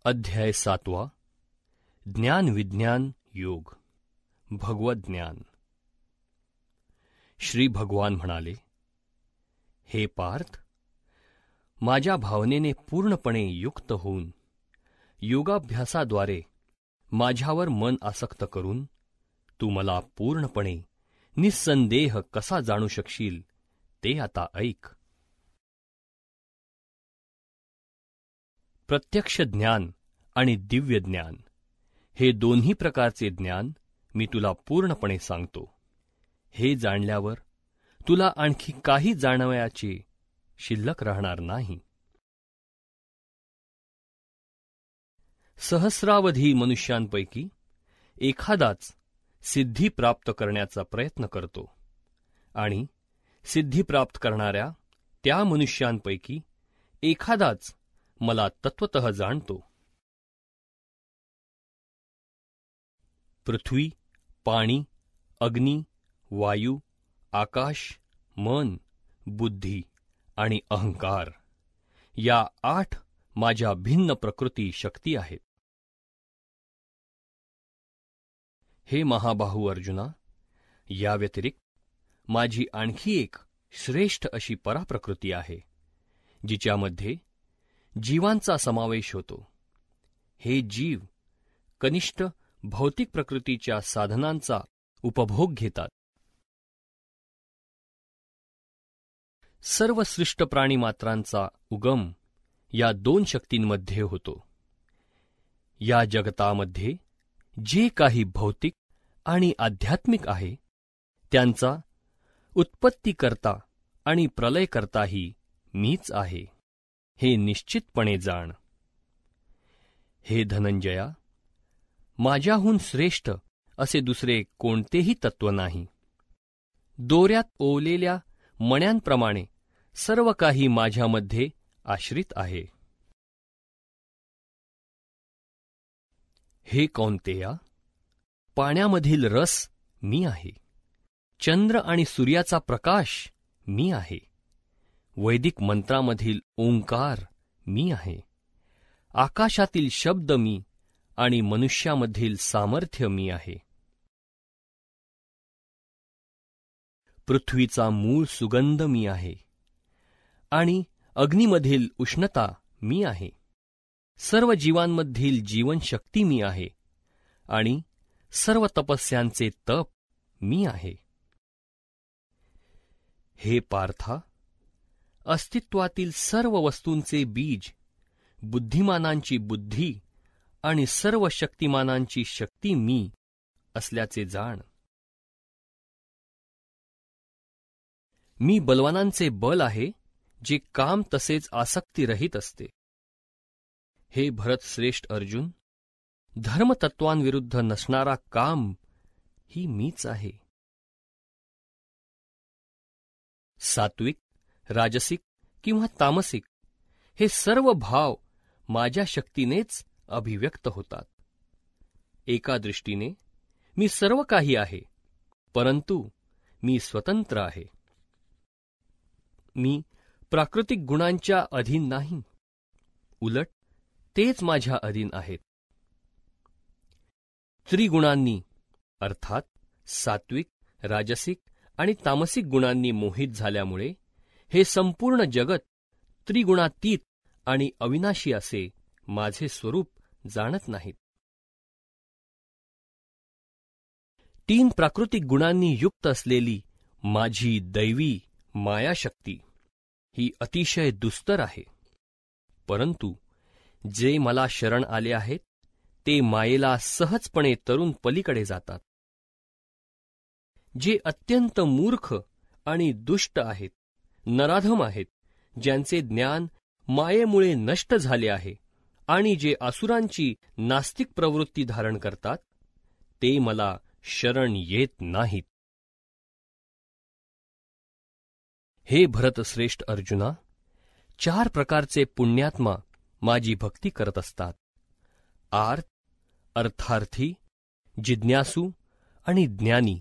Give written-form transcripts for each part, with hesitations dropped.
अध्याय 7 ज्ञान विज्ञान योग भगवत ज्ञान. श्री भगवान म्हणाले, हे पार्थ, माझ्या भावनेने पूर्णपणे युक्त होऊन योगाभ्यासाद्वारे माझ्यावर मन आसक्त करून तू मला पूर्णपणे निस्संदेह कसा जाणू शकशील ते आता ऐक. प्रत्यक्ष ज्ञान आणि दिव्य ज्ञान हे दोन्ही प्रकारचे ज्ञान मी तुला पूर्णपणे सांगतो. हे जाणल्यावर तुला आणखी काही जाणवयाचे शिल्लक राहणार नाही. सहस्रावधी मनुष्यांपैकी एखादाच सिद्धी प्राप्त करण्याचा प्रयत्न करतो आणि सिद्धी प्राप्त करणाऱ्या त्या मनुष्यांपैकी एखादाच मला तत्वतः जाणतो. पृथ्वी, पाणी, अग्नी, वायू, आकाश, मन, बुद्धी आणि अहंकार या 8 माझ्या भिन्न प्रकृती शक्ती आहेत. हे महाबाहू अर्जुना, या व्यतिरिक्त माझी आणखी एक श्रेष्ठ अशी पराप्रकृती आहे, जिच्यामध्ये जीवांचा समावेश होतो. हे जीव कनिष्ठ भौतिक प्रकृतीच्या साधनांचा उपभोग घेतात. सर्व सृष्ट प्राणीमात्रांचा उगम या 2 शक्तींमध्ये होतो. या जगतामध्ये जे काही भौतिक आणि आध्यात्मिक आहे त्यांचा उत्पत्तीकर्ता आणि प्रलयकर्ताही मीच आहे, हे निश्चितपणे जाण. हे धनंजया, माझ्याहून श्रेष्ठ असे दुसरे कोणतेही तत्व नाही. दोऱ्यात ओवलेल्या मण्यांप्रमाणे सर्व काही माझ्यामध्ये आश्रित आहे. हे कौंतेया, पाण्यामधील रस मी आहे. चंद्र आणि सूर्याचा प्रकाश मी आहे. वैदिक मंत्रामधील ओंकार मी आहे. आकाशातील शब्द मी आणि मनुष्यामधील सामर्थ्य मी आहे. पृथ्वीचा मूळ सुगंध मी आहे आणि अग्नीमधील उष्णता मी आहे. सर्व जीवांमधील जीवनशक्ती मी आहे आणि सर्व तपस्यांचे तप मी आहे. हे पार्था, अस्तित्वातील सर्व वस्तूंचे बीज, बुद्धिमानांची बुद्धी आणि सर्व शक्तिमानांची शक्ती मी असल्याचे जाण. मी बलवानांचे बल आहे, जे काम तसेच आसक्तीरहित असते. हे भरतश्रेष्ठ अर्जुन, धर्मतत्वांविरुद्ध नसणारा काम ही मीच आहे. सात्विक, राजसिक किंवा तामसिक हे सर्व भाव माझ्या शक्तीनेच अभिव्यक्त होतात. एका दृष्टीने मी सर्व काही आहे, परंतु मी स्वतंत्र आहे. मी प्राकृतिक गुणांच्या अधीन नाही, उलट तेच माझ्या अधीन आहेत. त्रिगुणांनी अर्थात सात्विक, राजसिक आणि तामसिक गुणांनी मोहित झाल्यामुळे हे संपूर्ण जगत त्रिगुणातीत आणि अविनाशी असे माझे स्वरूप जाणत नाहीत. 3 प्राकृतिक गुणांनी युक्त असलेली माझी दैवी मायाशक्ती ही अतिशय दुस्तर आहे, परंतु जे मला शरण आले आहेत ते मायेला सहजपणे तरून पलीकडे जातात. जे अत्यंत मूर्ख आणि दुष्ट आहेत, नराधम आहेत, ज्यांचे ज्ञान मायेमुळे नष्ट झाले आहे आणि जे असुरांची नास्तिक प्रवृत्ती धारण करतात, ते मला शरण येत नाहीत. हे भरतश्रेष्ठ अर्जुना, 4 प्रकारचे पुण्यात्मा माझी भक्ती करत असतात: आर्त, अर्थार्थी, जिज्ञासू आणि ज्ञानी.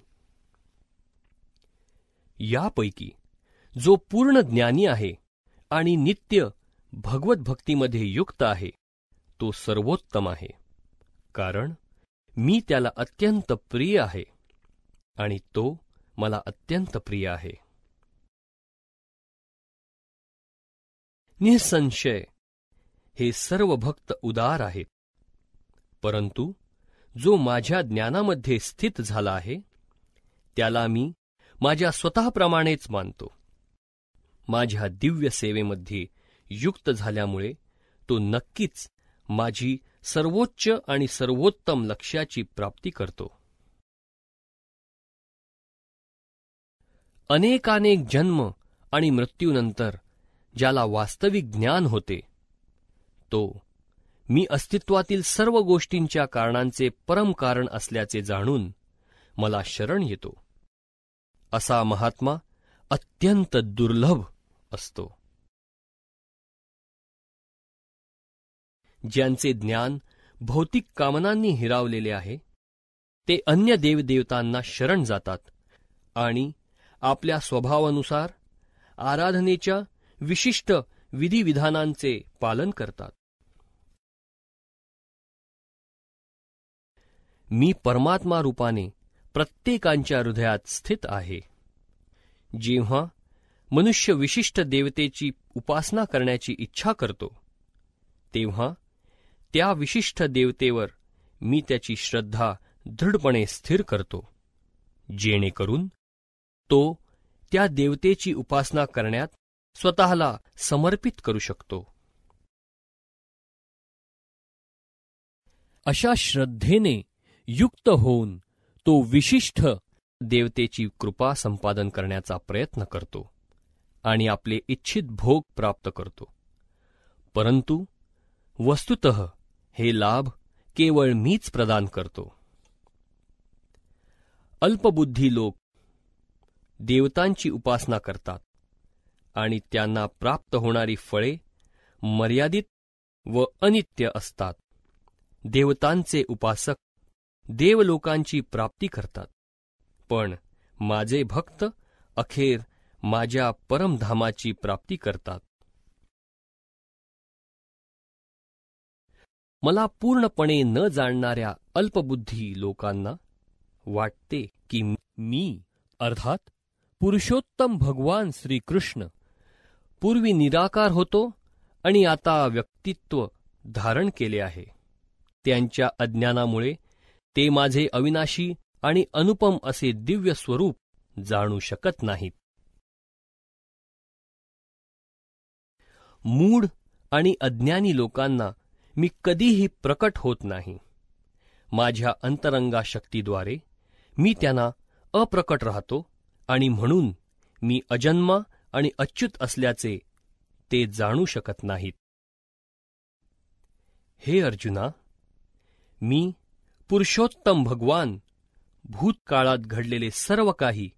यापैकी जो पूर्ण ज्ञानी आहे आणि नित्य भगवत भक्तीमध्ये युक्त आहे, तो सर्वोत्तम आहे, कारण मी त्याला अत्यंत प्रिय आहे आणि तो मला अत्यंत प्रिय आहे. निःसंशय हे सर्व भक्त उदार आहेत, परंतु जो माझ्या ज्ञानामध्ये स्थित झाला आहे त्याला मी माझ्या स्वतःप्रमाणेच मानतो. माझ्या दिव्य सेवेमध्ये युक्त झाल्यामुळे तो नक्कीच माझी सर्वोच्च आणि सर्वोत्तम लक्ष्याची प्राप्ती करतो. अनेकानेक जन्म आणि मृत्यूनंतर ज्याला वास्तविक ज्ञान होते, तो मी अस्तित्वातील सर्व गोष्टींच्या कारणांचे परम कारण असल्याचे जाणून मला शरण येतो. असा महात्मा अत्यंत दुर्लभ असतो. ज्यांचे ज्ञान भौतिक कामनांनी हिरावलेले आहे, ते अन्य देवदेवतांना शरण जातात आणि आपल्या स्वभावानुसार आराधनेच्या विशिष्ट विधिविधानांचे पालन करतात. मी परमात्मा रूपाने प्रत्येकांच्या हृदयात स्थित आहे. जेव्हा मनुष्य विशिष्ट देवतेची उपासना करण्याची इच्छा करतो, तेव्हा त्या विशिष्ट देवतेवर मी त्याची श्रद्धा दृढपणे स्थिर करतो, जेणेकरून तो त्या देवतेची उपासना करण्यात स्वतःला समर्पित करू शकतो. अशा श्रद्धेने युक्त होऊन तो विशिष्ट देवतेची कृपा संपादन करण्याचा प्रयत्न करतो आणि आपले इच्छित भोग प्राप्त करतो. परंतु वस्तुतः हे लाभ केवळ मीच प्रदान करतो. अल्पबुद्धी लोक देवतांची उपासना करतात आणि त्यांना प्राप्त होणारी फळे मर्यादित व अनित्य असतात. देवतांचे उपासक देवलोकांची प्राप्ती करतात, पण माझे भक्त अखेर माझ्या परमधामाची प्राप्ती करतात. मला पूर्णपणे न जाणणाऱ्या अल्पबुद्धी लोकांना वाटते की मी अर्थात पुरुषोत्तम भगवान श्रीकृष्ण पूर्वी निराकार होतो आणि आता व्यक्तित्व धारण केले आहे. त्यांच्या अज्ञानामुळे ते माझे अविनाशी आणि अनुपम असे दिव्य स्वरूप जाणू शकत नाहीत. मूढ आणि अज्ञानी लोकांना मी कधीही प्रकट होत नाही. माझ्या अंतरंगा शक्तीद्वारे मी त्यांना अप्रकट राहतो आणि म्हणून मी अजन्मा आणि अच्युत असल्याचे ते जाणू शकत नाहीत. हे अर्जुना, मी पुरुषोत्तम भगवान भूतकाळात घडलेले सर्व काही,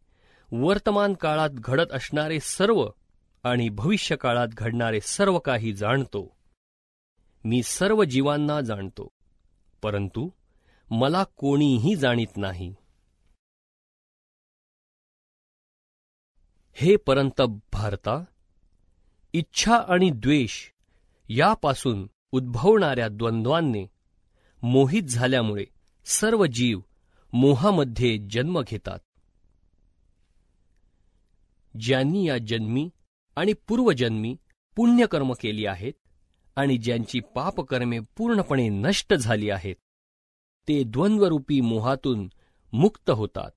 वर्तमान काळात घडत असणारे सर्व आणि भविष्यकाळात घडणारे सर्व काही जाणतो. मी सर्व जीवांना जाणतो, परंतु मला कोणीही जाणीत नाही. हे परंतप भारता, इच्छा आणि द्वेष यापासून उद्भवणाऱ्या द्वंद्वांनी मोहित झाल्यामुळे सर्व जीव मोहामध्ये जन्म घेतात. ज्यांनी या जन्मी आणि पूर्वजन्मी पुण्यकर्म केली आहेत आणि ज्यांची पापकर्मे पूर्णपणे नष्ट झाली आहेत, ते द्वंद्वरूपी मोहातून मुक्त होतात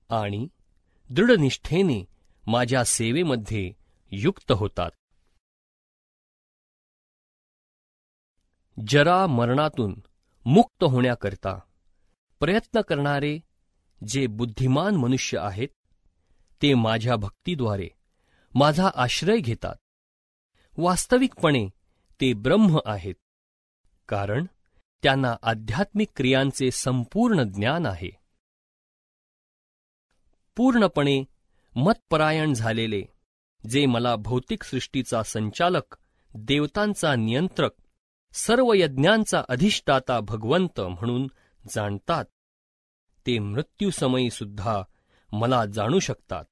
आणि दृढनिष्ठेने माझ्या सेवेमध्ये युक्त होतात. जरा मरणातून मुक्त होण्याकरिता प्रयत्न करणारे जे बुद्धिमान मनुष्य आहेत, ते माझ्या भक्तीद्वारे माझा आश्रय घेतात. वास्तविकपणे ते ब्रह्म आहेत, कारण त्यांना आध्यात्मिक क्रियांचे संपूर्ण ज्ञान आहे. पूर्णपणे मतपरायण झालेले जे मला भौतिक सृष्टीचा संचालक, देवतांचा नियंत्रक, सर्व यज्ञांचा अधिष्ठाता भगवंत म्हणून जाणतात, ते मृत्यूसमयी सुद्धा मला जाणू शकतात.